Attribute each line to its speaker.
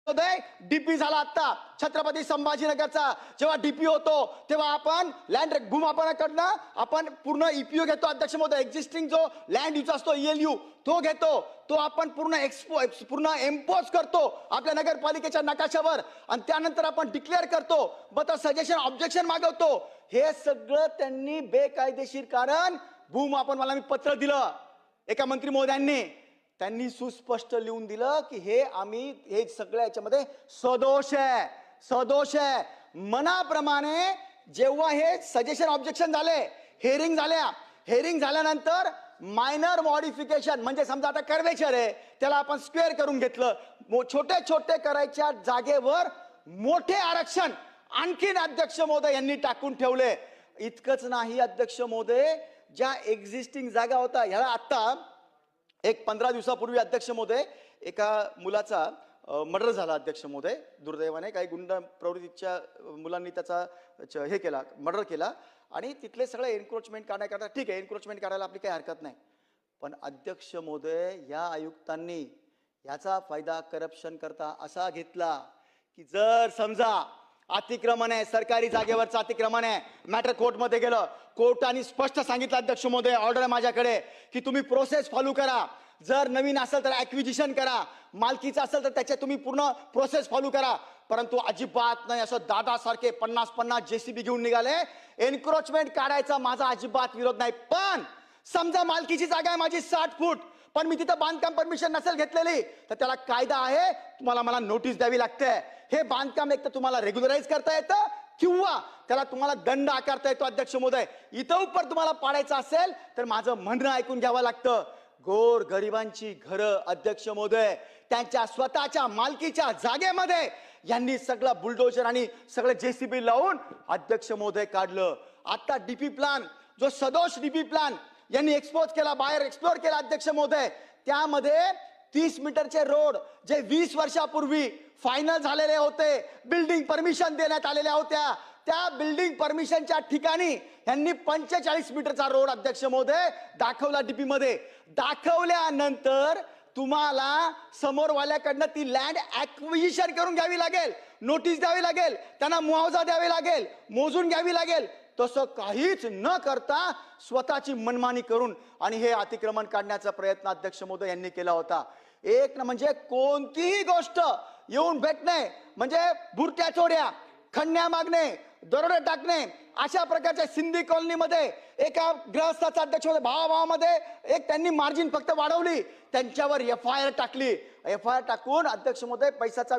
Speaker 1: DP झाला आता छत्रपती संभाजीनगरचा. जेव्हा डीपी होतो तेव्हा आपण लँड भूमापनाकडनं आपण पूर्ण ईपीओ घेतो अध्यक्ष महोदय. एक्झिस्टिंग जो लँड यूज असतो ईएलयू तो घेतो, तो आपण पूर्ण एम्पोज करतो आपल्या नगरपालिकेच्या नकाशावर आणि त्यानंतर आपण डिक्लेअर करतो. मग सजेशन ऑब्जेक्शन मागवतो. हे सगळं त्यांनी बेकायदेशीर कारण भूमापन मला मी पत्र दिलं एका मंत्री महोदयांनी. त्यांनी सुस्पष्ट लिहून दिलं की हे सगळ्या याच्यामध्ये सदोष आहे. मनाप्रमाणे जेव्हा हे सजेशन ऑब्जेक्शन झाले, हेअरिंग झाल्यानंतर मायनर मॉडिफिकेशन म्हणजे समजा आता कर्वेचर आहे त्याला आपण स्क्वेअर करून घेतलं. छोटे छोटे करायच्या जागेवर मोठे आरक्षण आणखीन अध्यक्ष महोदय यांनी टाकून ठेवले. इतकंच नाही अध्यक्ष महोदय, ज्या एक्झिस्टिंग जागा होता ह्याला आता एक 15 दिवसापूर्वी अध्यक्ष महोदय एका मुलाचा मर्डर झाला अध्यक्ष महोदय. दुर्दैवाने काही गुंड प्रवृत्तीच्या मुलांनी त्याचा हे केला, मर्डर केला आणि तिथले सगळे एन्क्रोचमेंट काढण्याकरता ठीक आहे, एन्क्रोचमेंट काढायला आपली काही हरकत नाही. पण अध्यक्ष महोदय या आयुक्तांनी याचा फायदा करप्शन करता असा घेतला की जर समजा अतिक्रमण आहे, सरकारी जागेवरचं अतिक्रमण आहे, मॅटर कोर्टमध्ये गेलं, कोर्टाने स्पष्ट सांगितलं अध्यक्ष महोदय, ऑर्डर आहे माझ्याकडे की तुम्ही प्रोसेस फॉलो करा. जर नवीन असेल तर ऍक्विजिशन करा, मालकीचं असेल तर त्याचे तुम्ही पूर्ण प्रोसेस फॉलो करा. परंतु अजिबात नाही, असं दादासारखे 50-50 जेसीबी घेऊन निघाले. एन्क्रोचमेंट काढायचा माझा अजिबात विरोध नाही, पण समजा मालकीची जागा आहे माझी 60 फूट पण मी तिथं बांधकाम परमिशन नसेल घेतलेली तर त्याला कायदा आहे, तुम्हाला मला नोटीस द्यावी लागते. हे बांधकाम एक तर तुम्हाला रेग्युलराइज करता येतं किंवा त्याला तुम्हाला दंड आकारता येतो अध्यक्ष महोदय. इथं उपर तुम्हाला पाडायचं असेल तर माझं म्हणणं ऐकून घ्यावं लागतं. गोर गरिबांची घरं अध्यक्ष महोदय त्यांच्या स्वतःच्या मालकीच्या जागेमध्ये यांनी सगळं बुलडोजर आणि सगळं जेसीबी लावून अध्यक्ष महोदय काढलं. आता डीपी प्लॅन जो सदोष डीपी प्लॅन यांनी एक्सपोज केला, बाहेर एक्सप्लोर केला अध्यक्ष महोदय, त्यामध्ये 30 मीटरचे रोड जे 20 वर्षापूर्वी फायनल झालेले होते, बिल्डिंग परमिशन देण्यात आलेल्या होत्या, त्या बिल्डिंग परमिशनच्या ठिकाणी यांनी 45 मीटरचा रोड अध्यक्ष महोदय दाखवला. डीपी मध्ये दाखवल्यानंतर तुम्हाला समोरवाल्याकडनं ती लँड ऍक्विजिशन करून घ्यावी लागेल, नोटीस द्यावी लागेल, त्यांना मुआवजा द्यावी लागेल, मोजून घ्यावी लागेल. तसं काहीच न करता स्वतःची मनमानी करून आणि हे अतिक्रमण काढण्याचा प्रयत्न अध्यक्ष महोदय यांनी केला होता. एक म्हणजे कोणतीही गोष्ट येऊन भेटणे म्हणजे बुरट्या चोऱ्या, खंडण्या मागणे, दरोडे टाकणे, अशा प्रकारच्या सिंधी कॉलनीमध्ये एका ग्रहस्थाचा अध्यक्ष भावाभावामध्ये एक त्यांनी मार्जिन फक्त वाढवली, त्यांच्यावर एफआयआर टाकली. एफआयआर टाकून अध्यक्ष महोदय पैशाचा